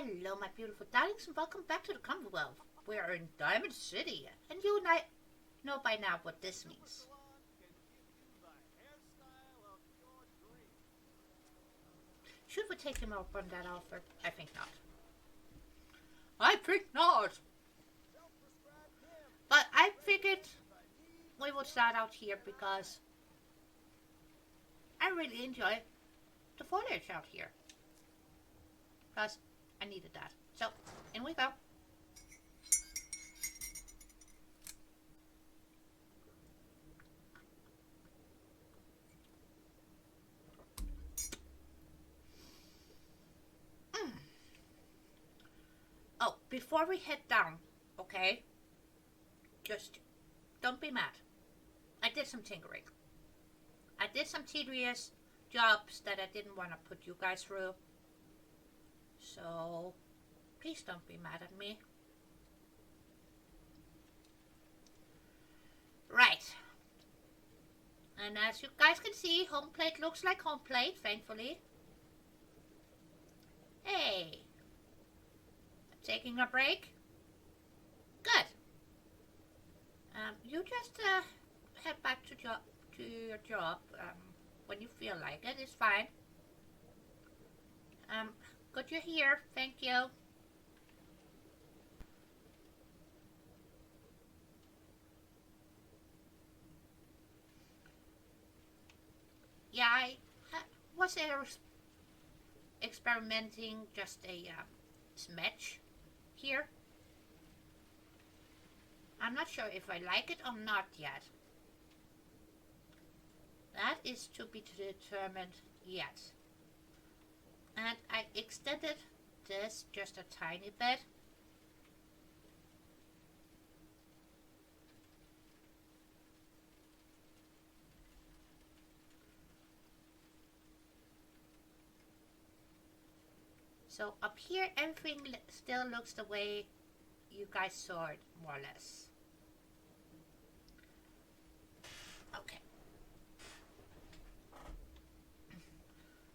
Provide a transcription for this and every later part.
Hello, my beautiful darlings, and welcome back to the Commonwealth. We are in Diamond City, and you and I know by now what this means. Should we take him up on that offer? I think not. I think not. But I figured we would start out here because I really enjoy the foliage out here. Plus, I needed that. So, in we go. Oh, before we head down, okay? Just don't be mad. I did some tinkering. I did some tedious jobs that I didn't want to put you guys through. So, please don't be mad at me. Right. And as you guys can see, Homeplate looks like Homeplate, thankfully. Hey. Taking a break? Good. You just head back to your job when you feel like it. It's fine. Good you're here. Thank you. Yeah, I was experimenting just a smidge here. I'm not sure if I like it or not yet. That is to be determined yet. And I extended this just a tiny bit. So up here everything still looks the way you guys saw it, more or less. Okay.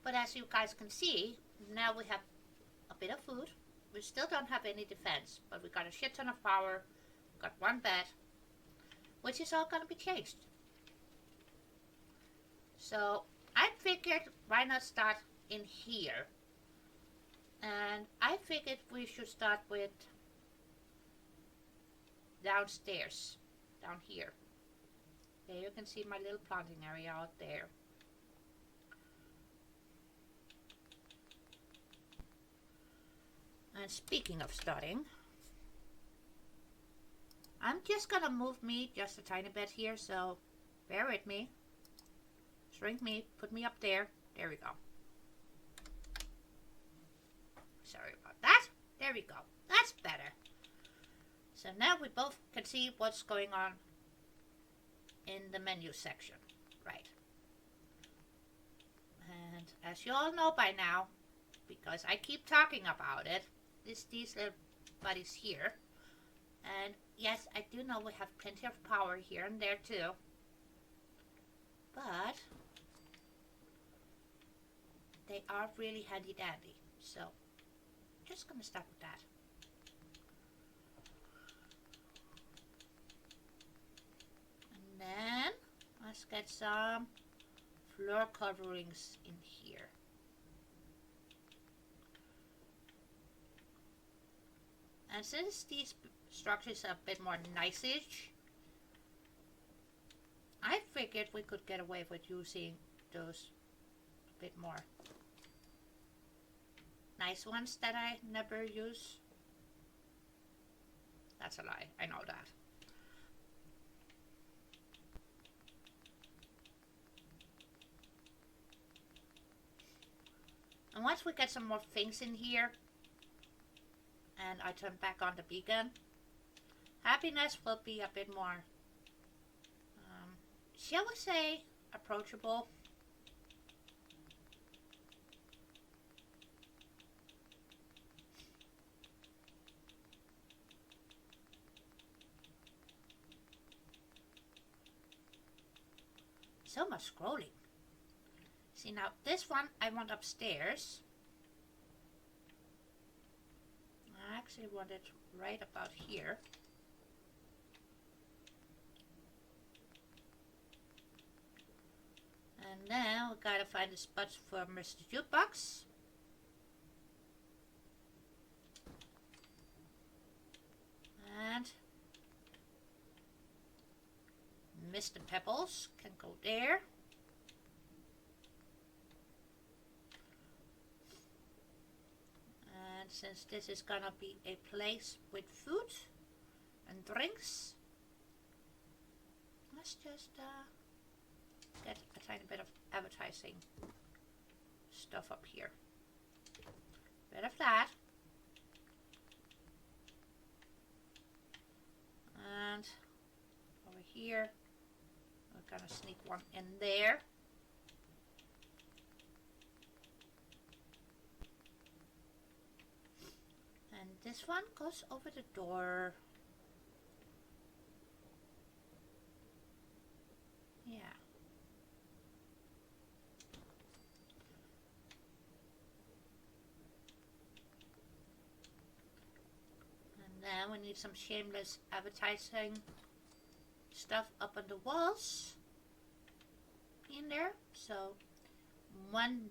But as you guys can see, now we have a bit of food. We still don't have any defense, but we got a shit ton of power. Got one bed, which is all gonna be changed. So I figured why not start in here? And I figured we should start with downstairs, down here. There you can see my little planting area out there. And speaking of starting, I'm just gonna move me just a tiny bit here, so bear with me. Shrink me, put me up there. There we go. Sorry about that. There we go. That's better. So now we both can see what's going on in the menu section. Right. And as you all know by now, because I keep talking about it, these little buddies here. And yes, I do know we have plenty of power here and there too. But they are really handy dandy. So just gonna start with that. And then let's get some floor coverings in here. And since these structures are a bit more nice-ish, I figured we could get away with using those a bit more nice ones that I never use. That's a lie, I know that. And once we get some more things in here, and I turn back on the beacon, happiness will be a bit more, shall we say, approachable. So much scrolling. See, now this one I want upstairs. actually want it right about here. And now we gotta find a spot for Mr. Jukebox. And Mr. Pebbles can go there. And since this is gonna be a place with food and drinks, let's just get a tiny bit of advertising stuff up here. Bit of that. And over here, we're gonna sneak one in there. And this one goes over the door. Yeah. And then we need some shameless advertising stuff up on the walls in there, so one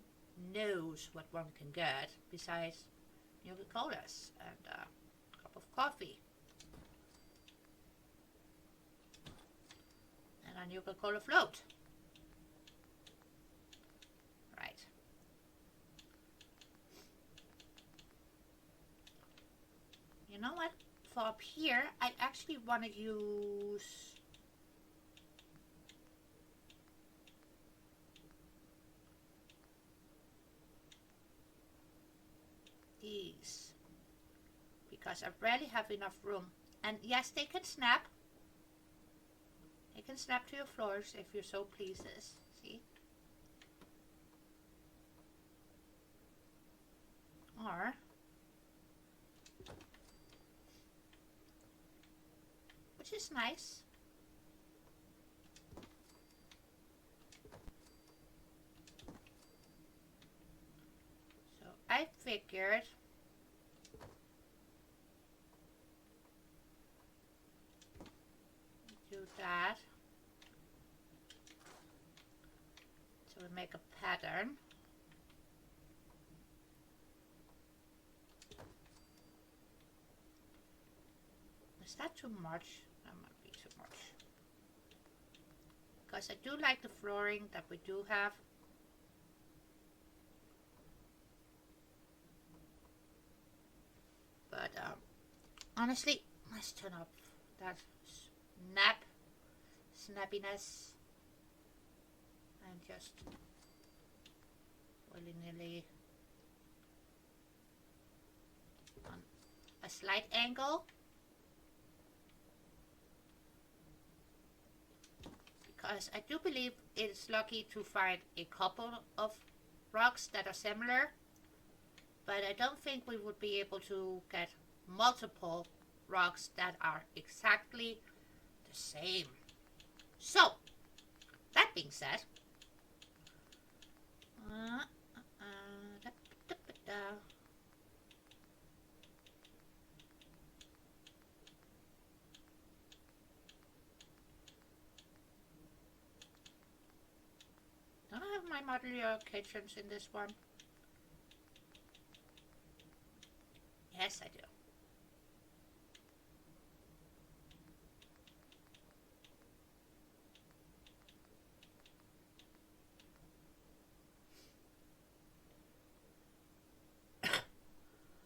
knows what one can get besides Nuka-Colas and a cup of coffee and a Nuka-Cola float. Right. You know what? For up here, I actually want to use these because I rarely have enough room. And yes, they can snap. They can snap to your floors if you so pleases. See? Or which is nice. So I figured do that. So we make a pattern. Is that too much? That might be too much. Because I do like the flooring that we do have. But honestly, let's turn up that snappiness and just willy-nilly on a slight angle. Because I do believe it's lucky to find a couple of rocks that are similar, but I don't think we would be able to get multiple rocks that are exactly the same. So, that being said, don't I have my modular kitchens in this one? Yes, I do.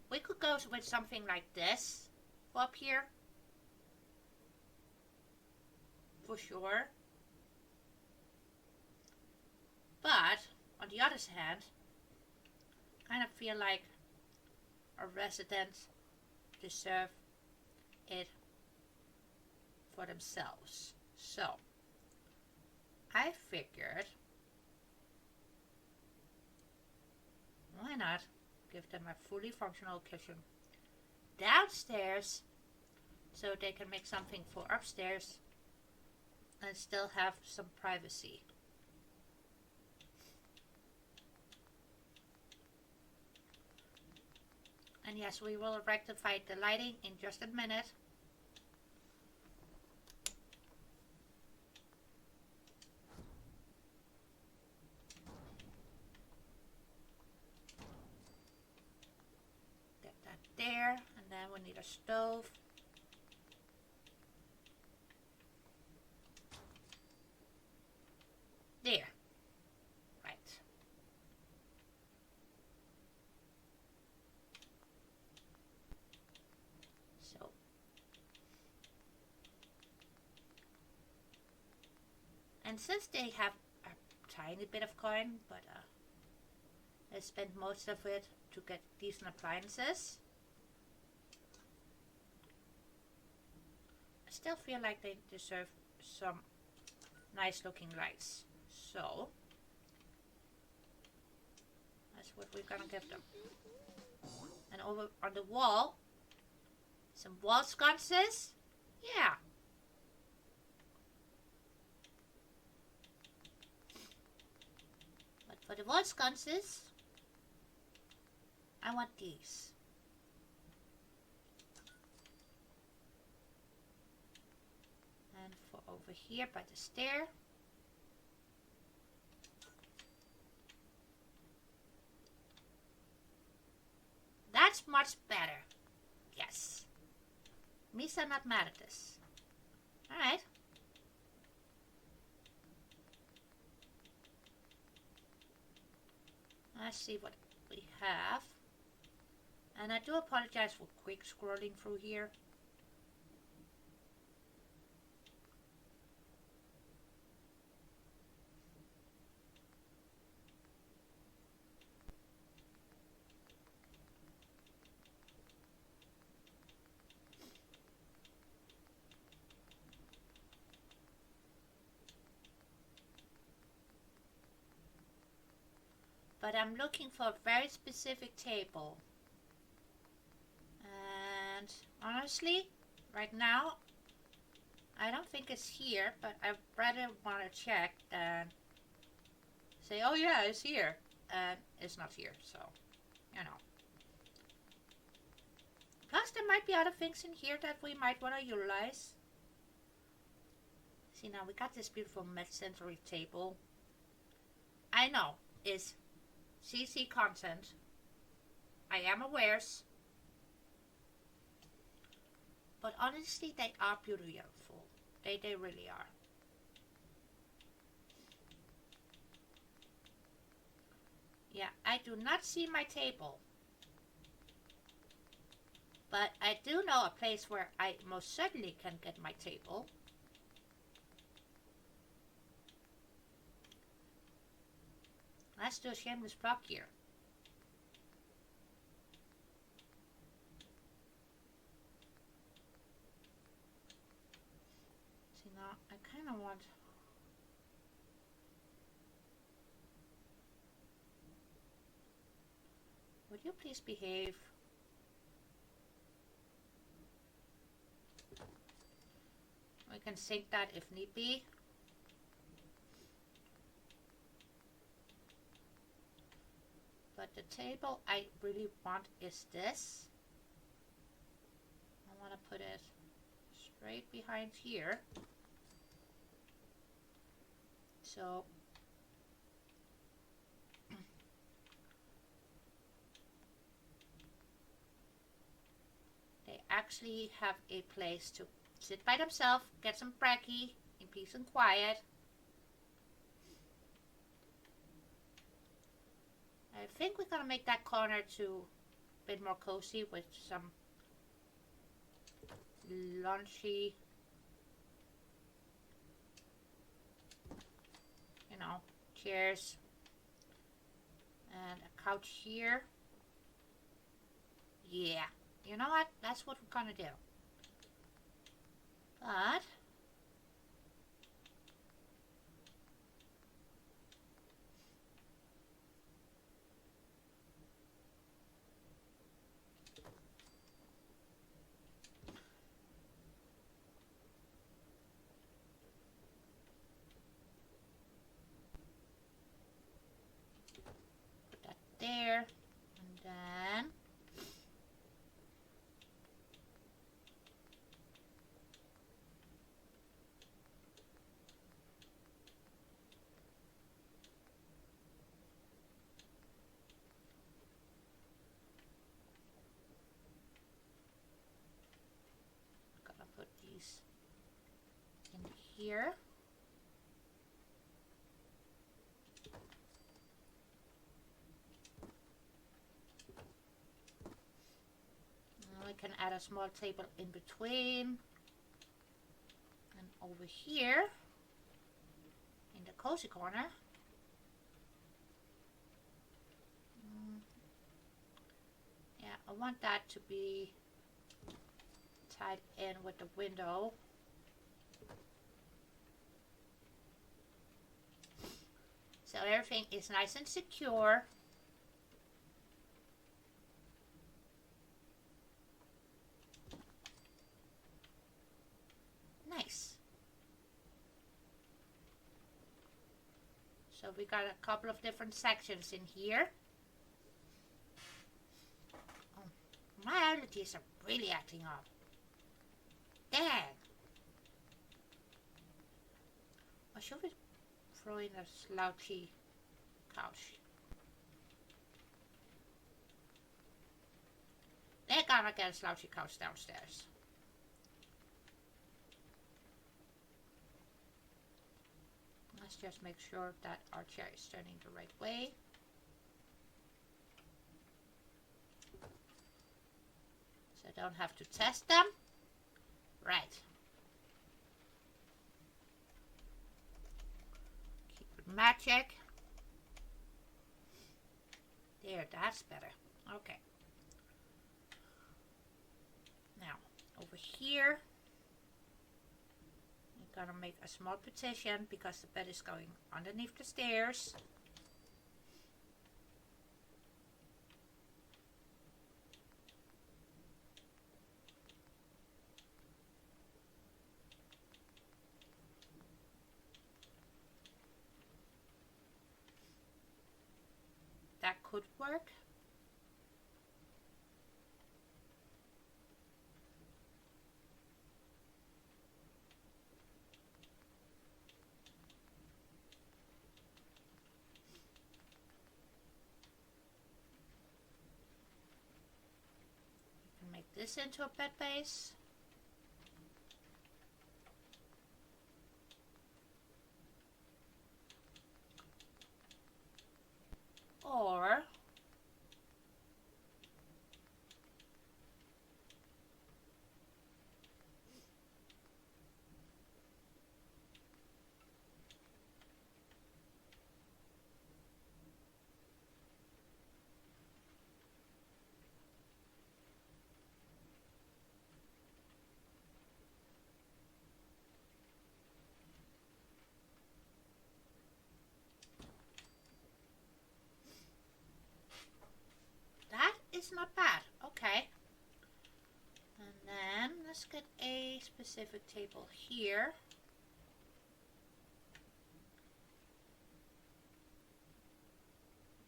We could go with something like this up here, for sure. But, on the other hand, I kind of feel like our residents deserve it for themselves. So, I figured, why not give them a fully functional kitchen downstairs so they can make something for upstairs and still have some privacy. And yes, we will rectify the lighting in just a minute. Get that there, and then we need a stove. There. Right. So. And since they have a tiny bit of coin, but I spent most of it to get decent appliances, I still feel like they deserve some nice looking lights. So that's what we're gonna give them. And over on the wall, some wall sconces. Yeah. But for the wall sconces, I want these. And for over here by the stair, that's much better. Yes. Misa not mad at this. Alright. Let's see what we have. And I do apologize for quick scrolling through here. But I'm looking for a very specific table. And honestly, right now, I don't think it's here, but I rather want to check than say, oh yeah, it's here. And it's not here, so, you know. Plus, there might be other things in here that we might want to utilize. See, now we got this beautiful mid-century table. I know, it's CC content. I am aware. But honestly, they are beautiful. They really are. Yeah, I do not see my table. But I do know a place where I most certainly can get my table. Let's do a shameless plug here. See, now I kind of want... Would you please behave? We can sync that if need be. But the table I really want is this. I want to put it straight behind here. So they actually have a place to sit by themselves, get some brekkie in peace and quiet. I think we're gonna make that corner too a bit more cozy with some lunchy, you know, chairs and a couch here. Yeah, you know what? That's what we're gonna do. But put that there, and then piece in here. We can add a small table in between. And over here, in the cozy corner, yeah, I want that to be tied in with the window. So everything is nice and secure. Nice. So we got a couple of different sections in here. Oh, my allergies are really acting up. Dang. Or should we throw in a slouchy couch? They're gonna get a slouchy couch downstairs. Let's just make sure that our chair is turning the right way. So I don't have to test them. Right. Keep it magic. There, that's better. Okay. Now, over here, I'm gonna make a small partition because the bed is going underneath the stairs. That could work. Make this into a bed base. Or is not bad. Okay. And then let's get a specific table here.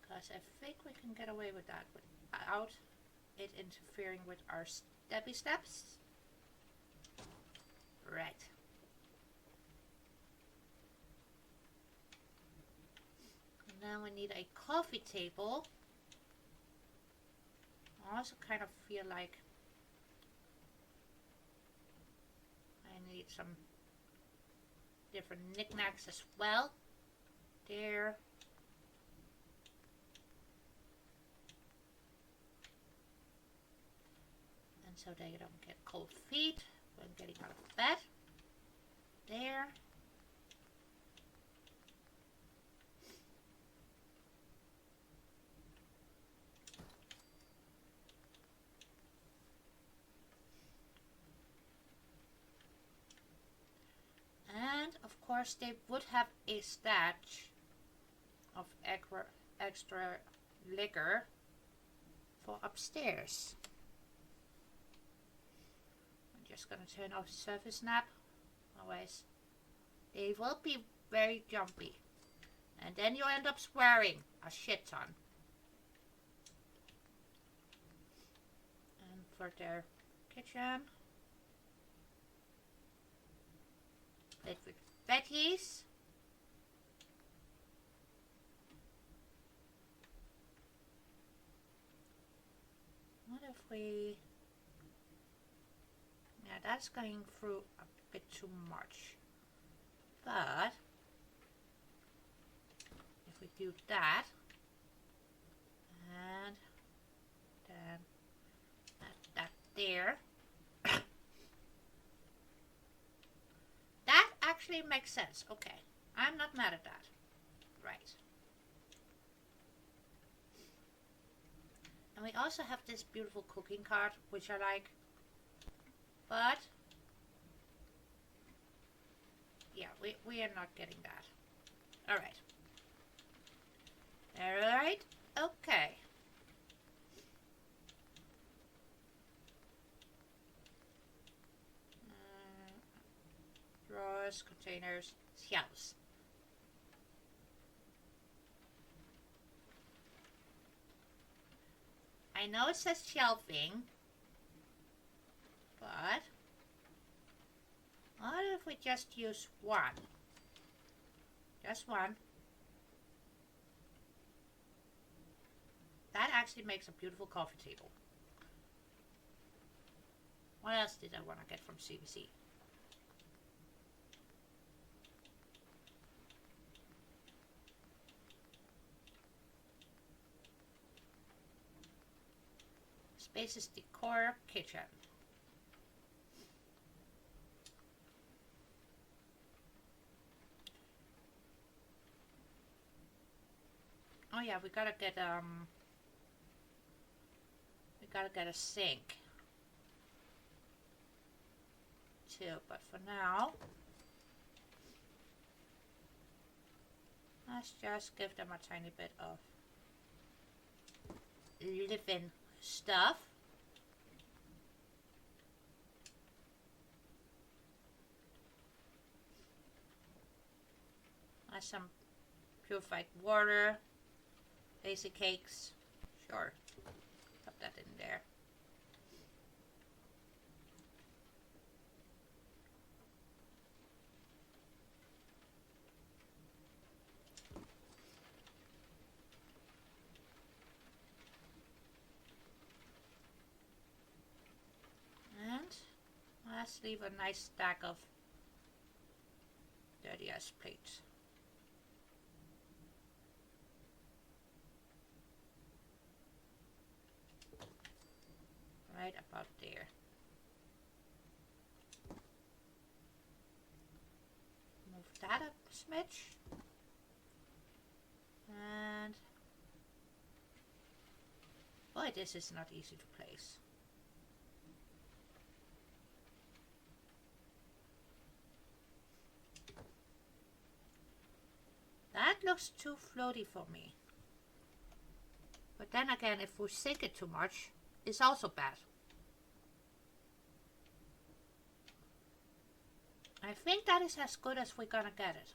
Because I think we can get away with that without it interfering with our steppy steps. Right. And then we need a coffee table. I also kind of feel like I need some different knickknacks as well. There. And so they don't get cold feet when getting out of bed. There. And of course they would have a stash of extra liquor for upstairs. I'm just gonna turn off the surface nap, otherwise they will be very jumpy. And then you end up swearing a shit ton. And for their kitchen, plate with veggies. What if we... Yeah, that's going through a bit too much. But if we do that, and then add that there, that actually makes sense. Okay, I'm not mad at that. Right. And we also have this beautiful cooking card, which I like. But yeah, we are not getting that. Alright. Alright, okay. Drawers, containers, shelves. I know it says shelving, but what if we just use one? Just one. That actually makes a beautiful coffee table. What else did I want to get from CVC? Spaces decor kitchen. Oh yeah, we gotta get a sink too, but for now let's just give them a tiny bit of living stuff. Some purified water, basic cakes, sure, put that in there. And let's leave a nice stack of dirty ass plates. Right about there. Move that up a smidge. And boy, this is not easy to place. That looks too floaty for me. But then again, if we sink it too much, it's also bad. I think that is as good as we're gonna get it.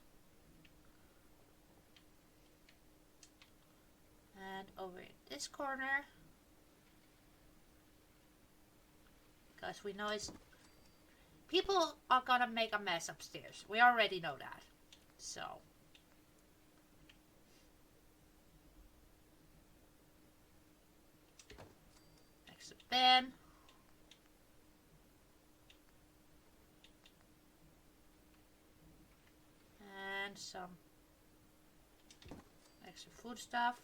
And over in this corner, because we know it's people are gonna make a mess upstairs. We already know that. So next to Ben. And some extra food stuff.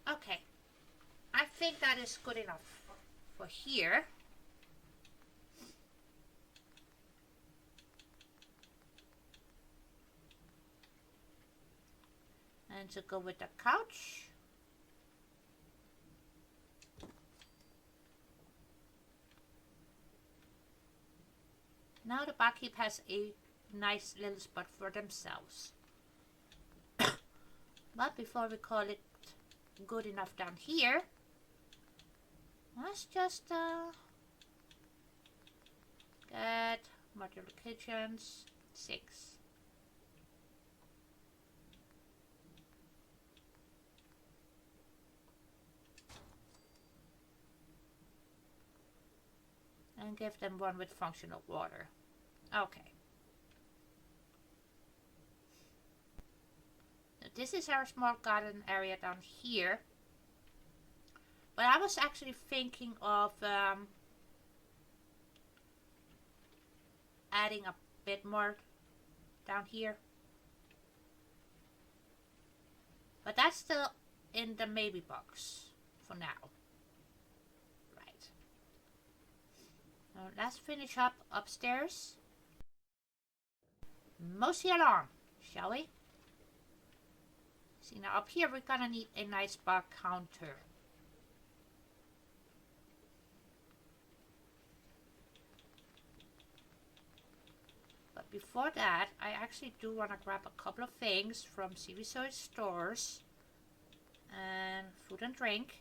Okay, I think that is good enough for here. And to go with the couch, now the barkeep has a nice little spot for themselves. But before we call it good enough down here, let's just get modular kitchens 6. And give them one with functional water. Okay. this is our small garden area down here. But I was actually thinking of adding a bit more down here. But that's still in the maybe box for now. Right. Now let's finish up upstairs. Mosey along, shall we? See, now up here we're gonna need a nice bar counter. But before that, I actually do want to grab a couple of things from CVSoy stores and food and drink.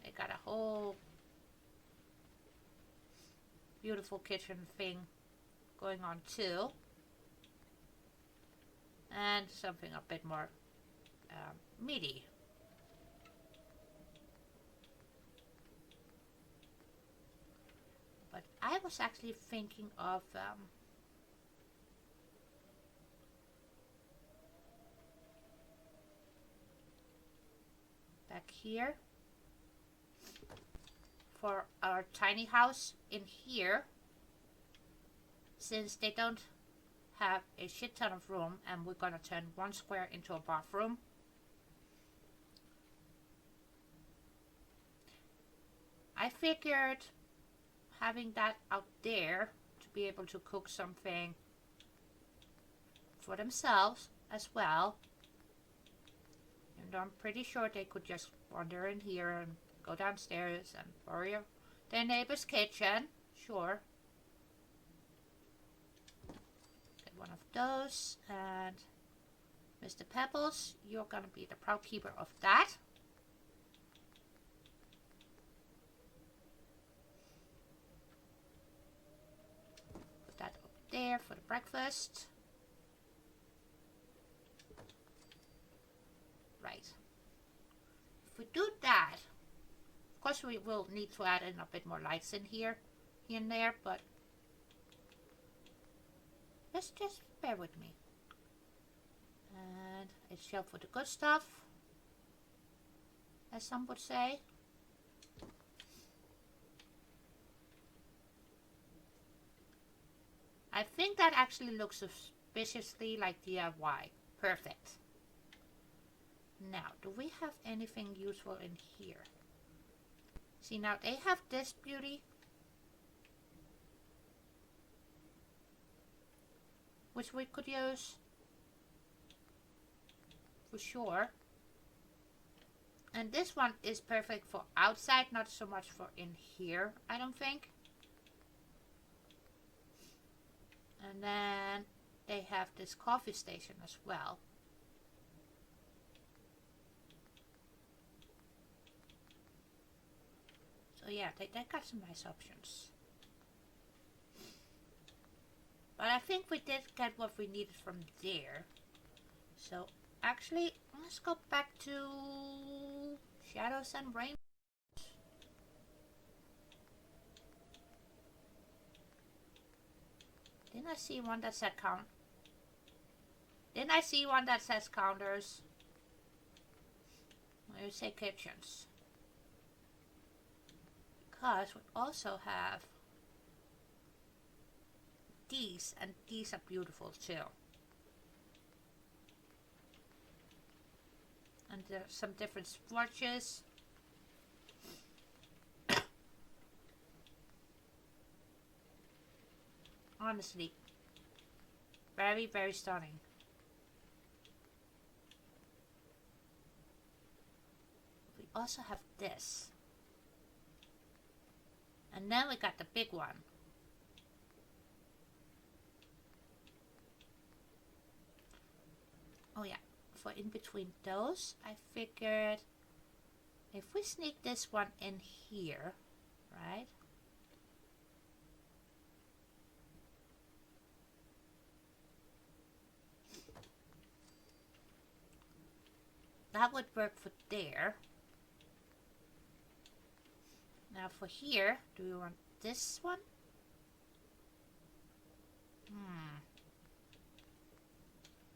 They got a whole beautiful kitchen thing going on too. And something a bit more meaty. But I was actually thinking of back here for our tiny house in here, since they don't have a shit ton of room and we're gonna turn one square into a bathroom. I figured having that out there to be able to cook something for themselves as well. And I'm pretty sure they could just wander in here and go downstairs and borrow their neighbor's kitchen. Sure. Get one of those, and Mr. Pebbles, you're gonna be the proud keeper of that. Put that up there for the breakfast. Right. If we do that, of course we will need to add in a bit more lights in here and there, but just bear with me. And a shelf for the good stuff, as some would say. I think that actually looks suspiciously like DIY. Perfect. Now, do we have anything useful in here? See, now they have this beauty, which we could use for sure. And this one is perfect for outside, not so much for in here, I don't think. And then they have this coffee station as well. So yeah, they got some nice options. But I think we did get what we needed from there. So actually, let's go back to Shadows and Rainbows. Didn't I see one that said count? Didn't I see one that says counters? Well, you say kitchens. Because we also have these, and these are beautiful too. And there's some different swatches. Honestly, very, very stunning. We also have this. And then we got the big one. Oh yeah, for in between those, I figured if we sneak this one in here, right? That would work for there. Now for here, do we want this one?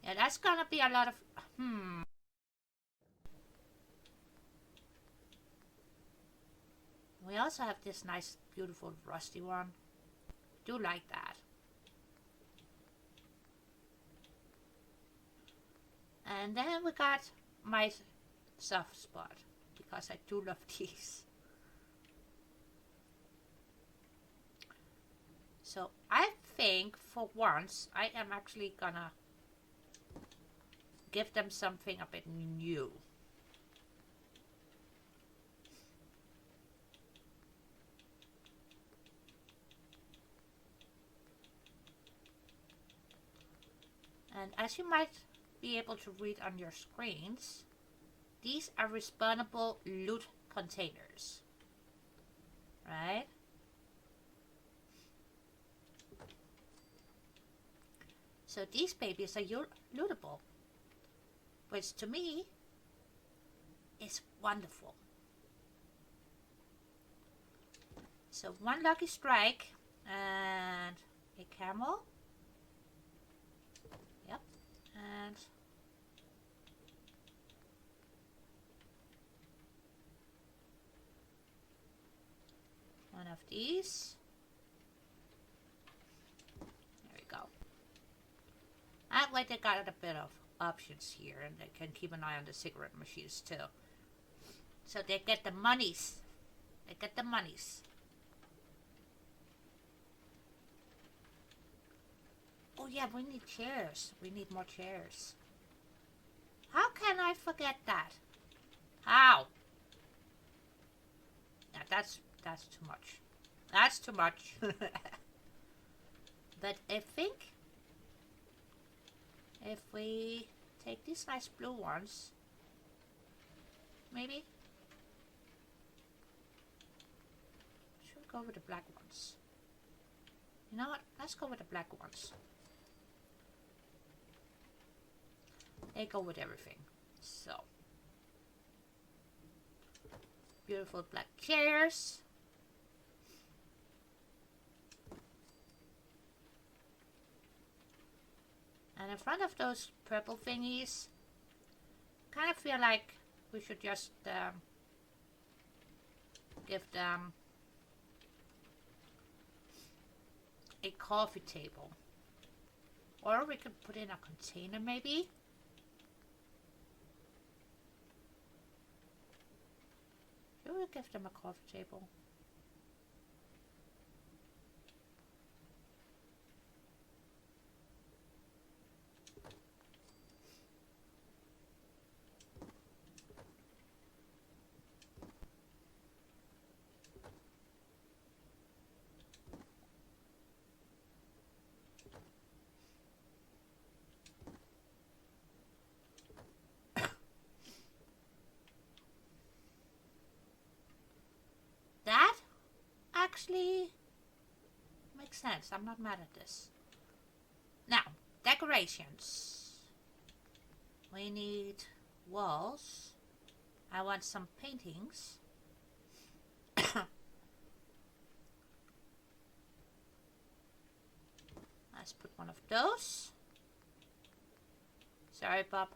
Yeah, that's gonna be a lot of... We also have this nice, beautiful, rusty one. Do like that. And then we got my soft spot, because I do love these. So I think for once I am actually gonna give them something a bit new. And as you might be able to read on your screens, these are respondable loot containers, right? So these babies are lootable, which to me is wonderful. So one lucky strike and a camel. Yep, and one of these. There we go. That way they got a bit of options here, and they can keep an eye on the cigarette machines too. So they get the monies. They get the monies. Oh yeah, we need chairs. We need more chairs. How can I forget that? How? Yeah, that's too much. That's too much. But I think if we take these nice blue ones, maybe? Should we go with the black ones? You know what? Let's go with the black ones. They go with everything. So, beautiful black chairs. And in front of those purple thingies, kind of feel like we should just give them a coffee table. Or we could put in a container maybe. Should we give them a coffee table? That actually makes sense. I'm not mad at this. Now, decorations. We need walls. I want some paintings. Let's put one of those. Sorry, Bob.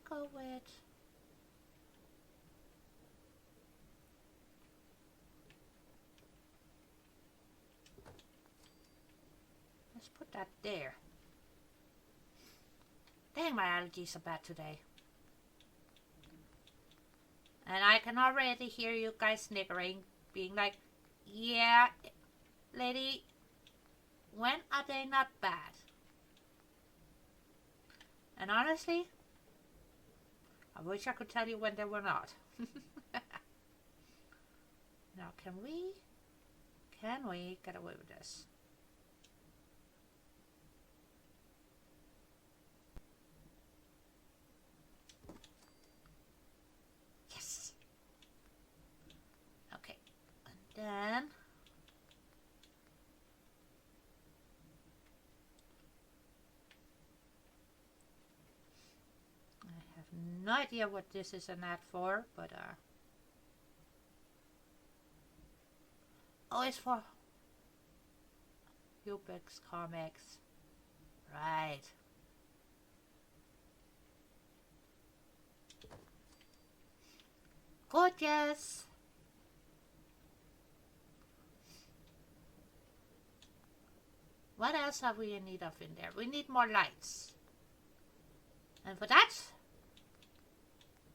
Go with let's put that there. Dang, my allergies are bad today. And I can already hear you guys sniggering, being like, yeah, lady, when are they not bad? And honestly, I wish I could tell you when they were not. Now, can we get away with this? Yes. Okay. And then I have No idea what this is an ad for, but oh, it's for Ubix Comics. Right. Gorgeous. What else are we in need of in there? We need more lights. And for that,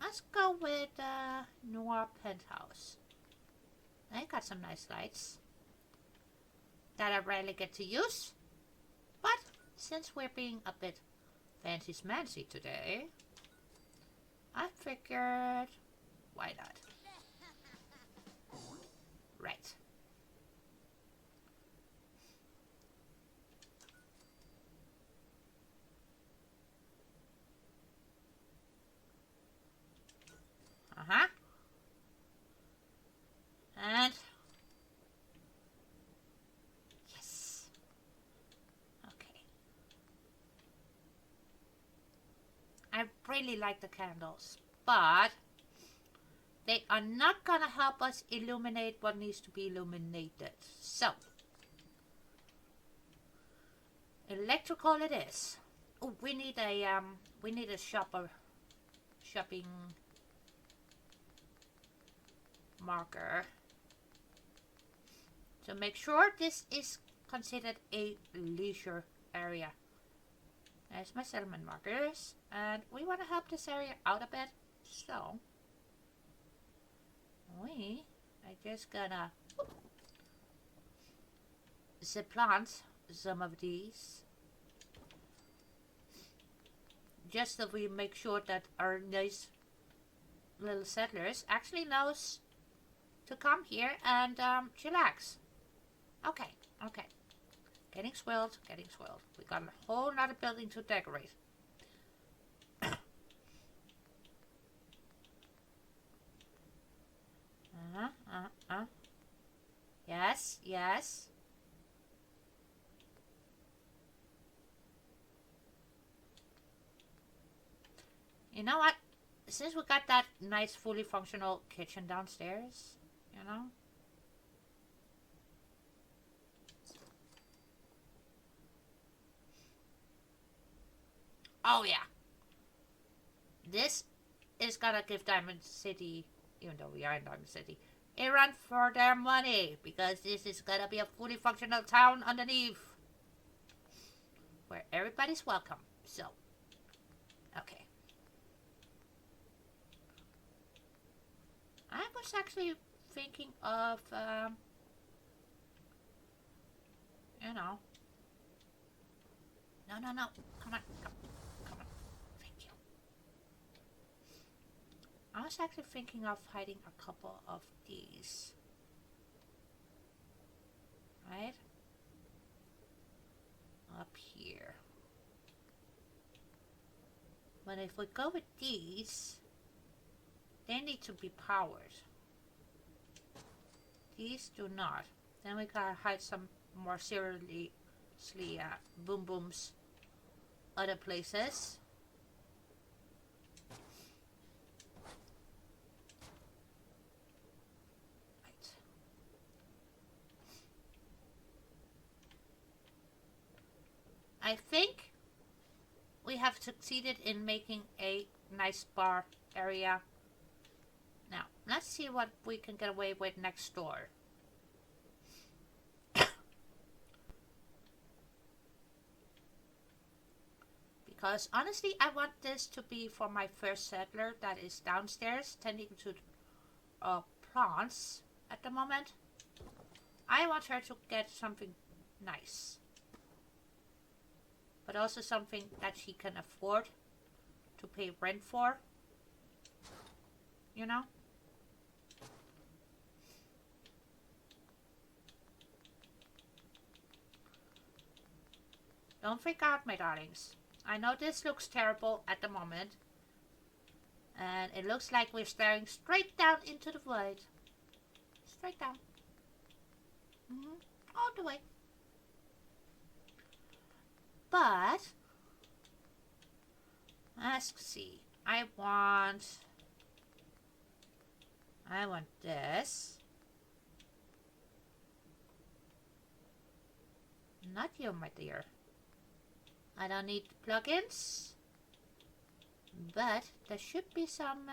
let's go with Noir Penthouse. They got some nice lights that I rarely get to use. But since we're being a bit fancy-smancy today, I figured, why not? Right. Uh-huh. And yes. Okay. I really like the candles, but they are not gonna help us illuminate what needs to be illuminated. So electrical it is. Oh, we need a shopping marker to make sure this is considered a leisure area. There's my settlement markers, and we want to help this area out a bit, so we are just gonna plant some of these just so we make sure that our nice little settlers actually knows to come here and chillax. Okay, okay. Getting swelled, getting swelled. We got a whole other building to decorate. Yes, yes. You know what? Since we got that nice, fully functional kitchen downstairs, you know? Oh, yeah. This is gonna give Diamond City, even though we are in Diamond City, a run for their money, because this is gonna be a fully functional town underneath where everybody's welcome. So, okay. I was actually thinking of, you know. No, no, no. Come on, come on. Thank you. I was actually thinking of hiding a couple of these. Right? Up here. But if we go with these, they need to be powered. These do not. Then we gotta hide some more seriously boom booms other places. Right. I think we have succeeded in making a nice bar area. Now, let's see what we can get away with next door. Because honestly, I want this to be for my first settler that is downstairs, tending to plants at the moment. I want her to get something nice. But also something that she can afford to pay rent for. You know? Don't freak out, my darlings. I know this looks terrible at the moment. And it looks like we're staring straight down into the void. Straight down. All the way. But, let's see. I want this. Not you, my dear. I don't need plugins. But there should be some...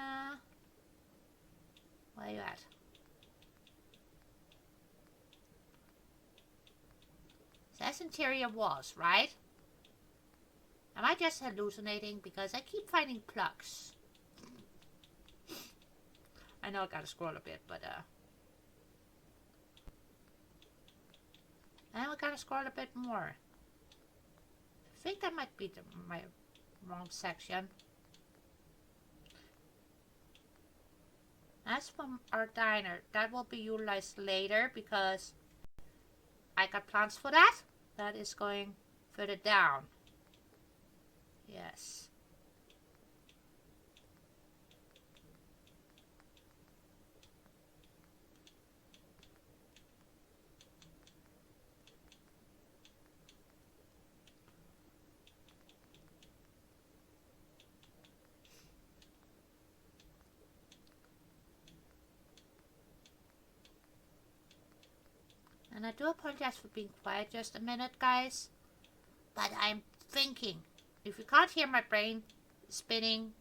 where are you at? Says interior walls, right? Am I just hallucinating? Because I keep finding plugs. I know I gotta scroll a bit, but now we gotta scroll a bit more. I think that might be my wrong section. As for our diner, that will be utilized later because I got plans for that. That is going further down. Yes. And I do apologize for being quiet just a minute, guys. But I'm thinking. If you can't hear my brain spinning,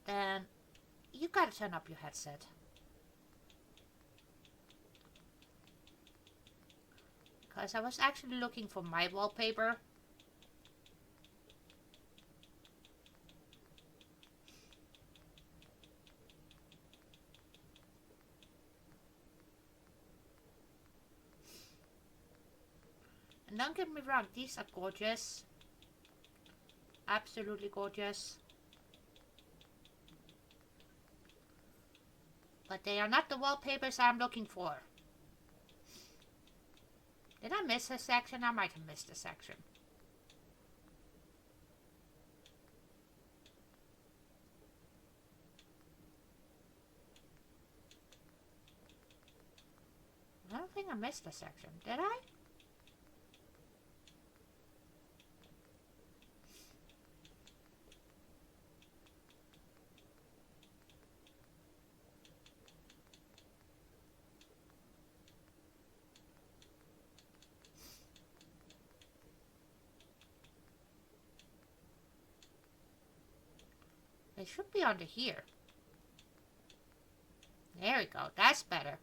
then you gotta turn up your headset. Because I was actually looking for my wallpaper. And don't get me wrong, these are gorgeous. Absolutely gorgeous. But they are not the wallpapers I'm looking for. Did I miss a section? I might have missed a section. I don't think I missed a section. Did I? It should be under here. There we go. That's better.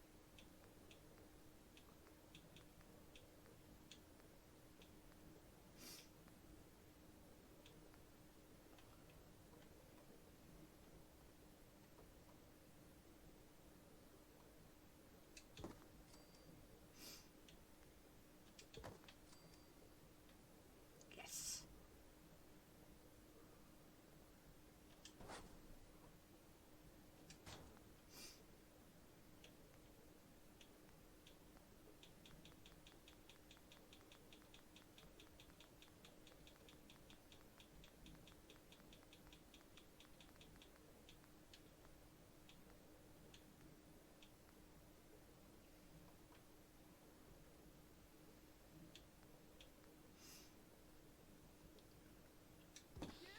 Yes.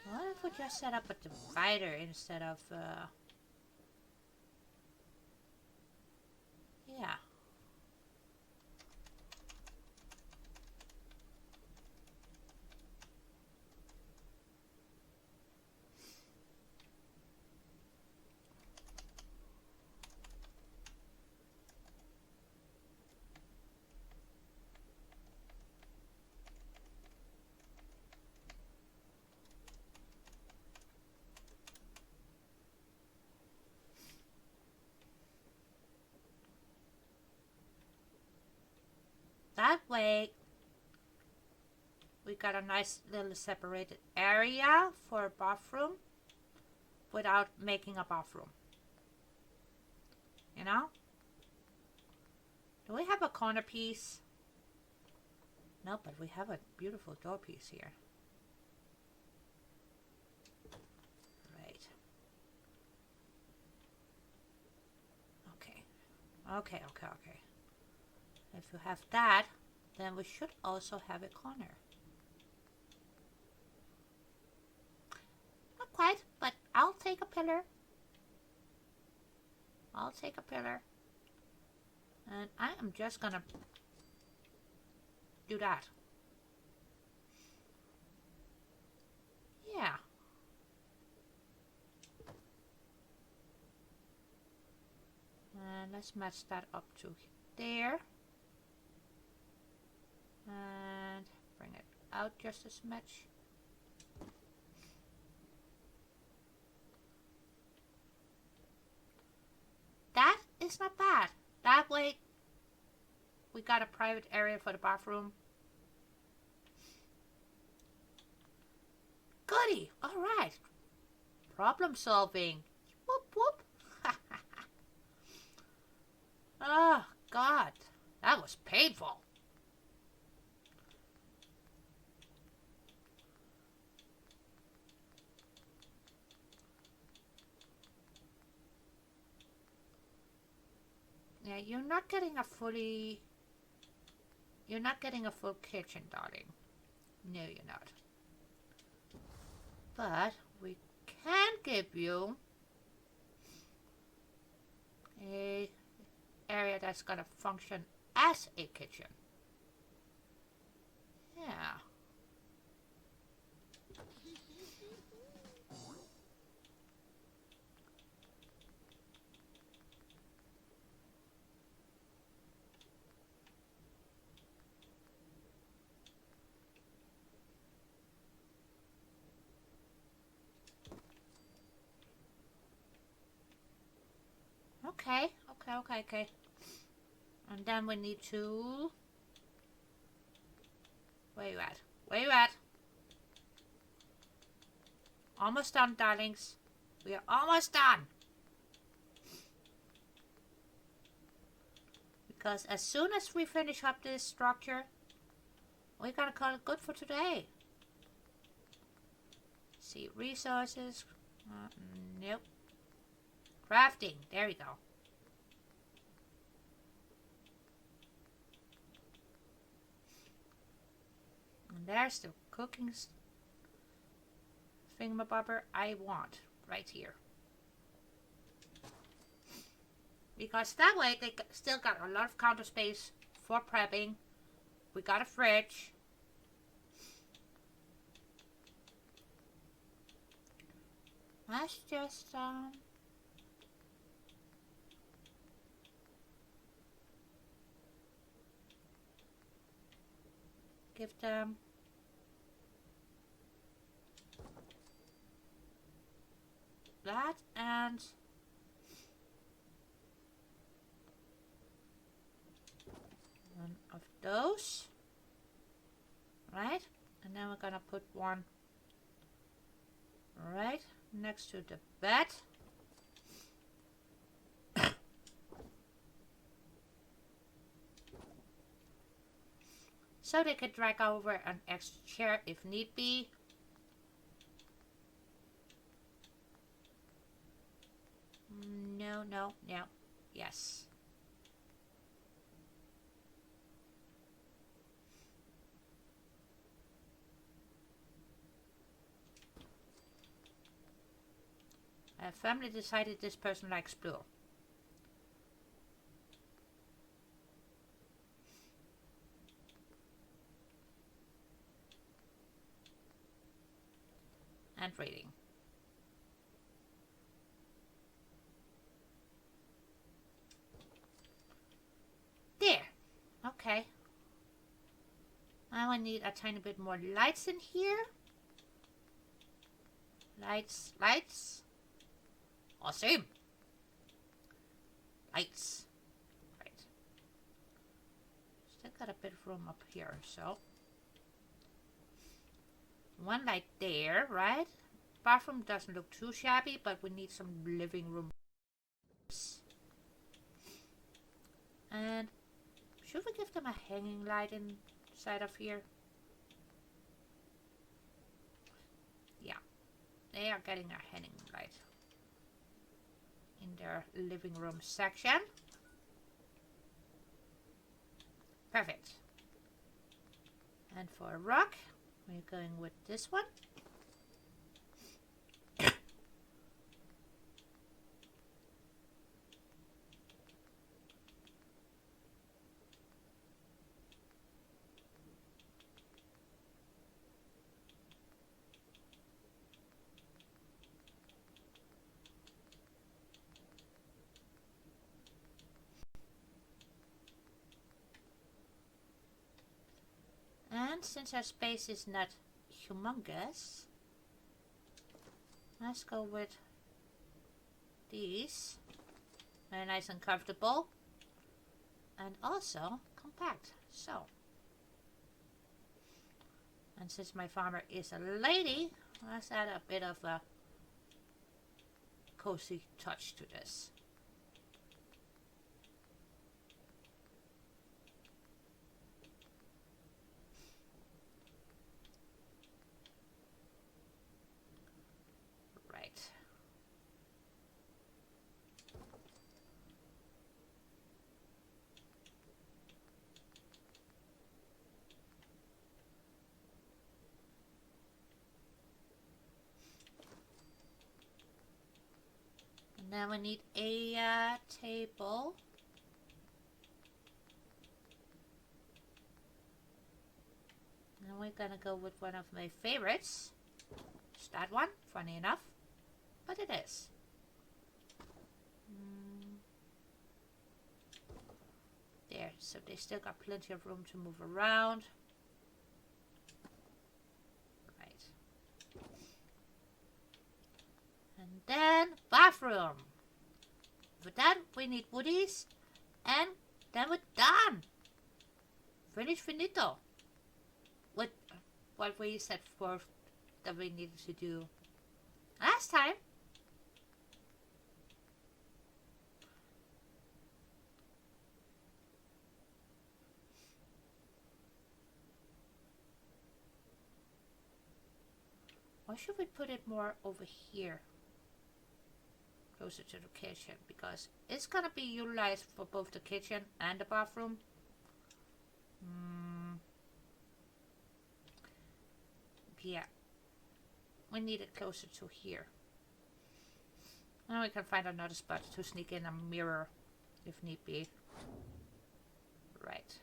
What if we just set up a divider instead of, yeah. That way, we got a nice little separated area for a bathroom without making a bathroom. You know? Do we have a corner piece? No, but we have a beautiful door piece here. Right. Okay. Okay. If you have that, then we should also have a corner. pillar. I'll take a pillar. And I am just gonna do that. Yeah. And let's match that up to there. And bring it out just as much. That is not bad. That way we got a private area for the bathroom. Goody! Alright. Problem solving. Whoop whoop. Oh God. That was painful. Yeah, you're not getting a full kitchen, darling. No, you're not. But we can give you a area that's gonna function as a kitchen. Yeah. Okay. And then we need to... Where you at? Where you at? Almost done, darlings. We are almost done. Because as soon as we finish up this structure, we're gonna call it good for today. See, resources. Nope. Crafting. There we go. And there's the cooking thingamabobber I want right here. Because that way they still got a lot of counter space for prepping. We got a fridge. Let's just give them that and one of those, right? And then we're gonna put one right next to the bed. So they could drag over an extra chair if need be. No. Yes. Family decided this person likes blue. And reading. There. Okay. Now I need a tiny bit more lights in here. Lights. Awesome. Lights. Right. Still got a bit of room up here, so. One light there, right? Bathroom doesn't look too shabby, but we need some living room. And should we give them a hanging light inside of here? Yeah, they are getting a hanging light in their living room section. Perfect. And for a rock, we're going with this one. since our space is not humongous, let's go with these. Very nice and comfortable. And also compact. So. And since my farmer is a lady, let's add a bit of a cozy touch to this. Right. And then we need a table. And we're gonna go with one of my favorites. It's that one, funny enough, but it is. There, so they still got plenty of room to move around. Right. And then bathroom. For that we need woodies, and then we're done. Finish finito. What we said for that we needed to do last time. Or should we put it more over here? Closer to the kitchen, because it's gonna be utilized for both the kitchen and the bathroom. Yeah, we need it closer to here. And we can find another spot to sneak in a mirror if need be. Right.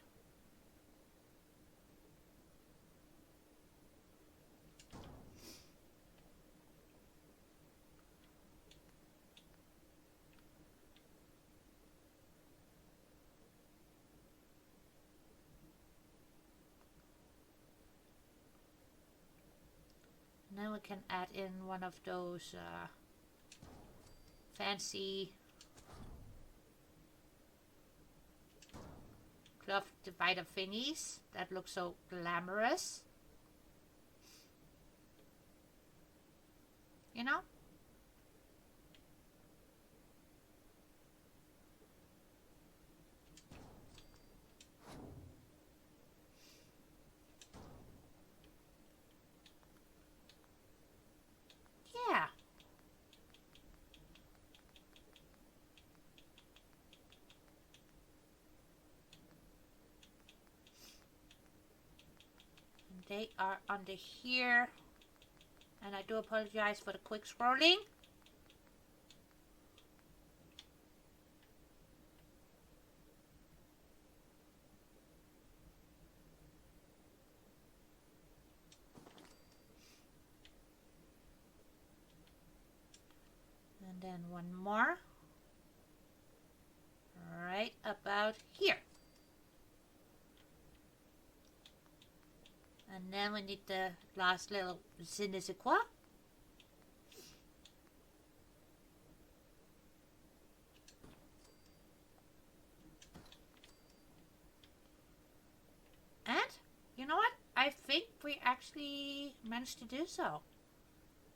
Then we can add in one of those fancy cloth divider thingies that look so glamorous. You know? Yeah. And they are under here. And I do apologize for the quick scrolling. And then one more. Right about here. And then we need the last little je ne sais quoi. And, you know what? I think we actually managed to do so.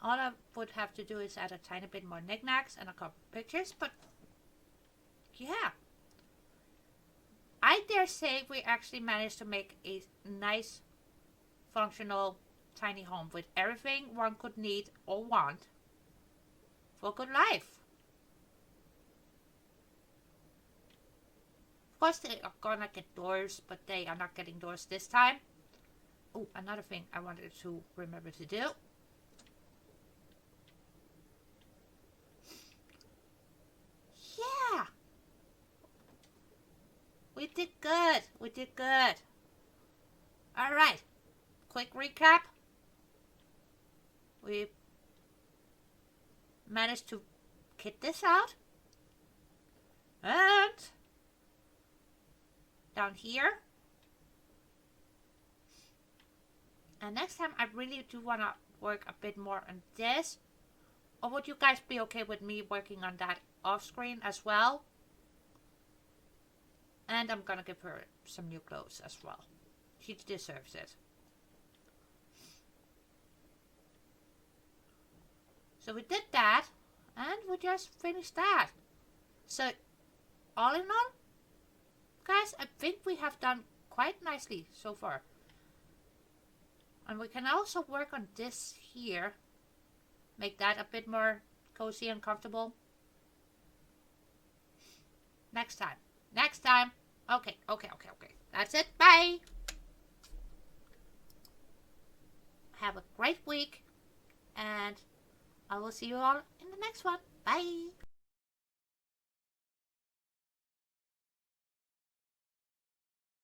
All I would have to do is add a tiny bit more knickknacks and a couple pictures, but yeah. I dare say we actually managed to make a nice, functional, tiny home with everything one could need or want for a good life. Of course, they are gonna get doors, but they are not getting doors this time. Oh, another thing I wanted to remember to do. Yeah! We did good. We did good. Alright. Quick recap. We managed to kit this out. And down here And next time I really do want to work a bit more on this. Or would you guys be okay with me working on that off screen as well? And I'm gonna give her some new clothes as well. She deserves it. So we did that. And we just finished that. So, all in all, guys, I think we have done quite nicely so far. And we can also work on this here. Make that a bit more cozy and comfortable. Next time. Next time. Okay. That's it. Bye. Have a great week. And I will see you all in the next one. Bye.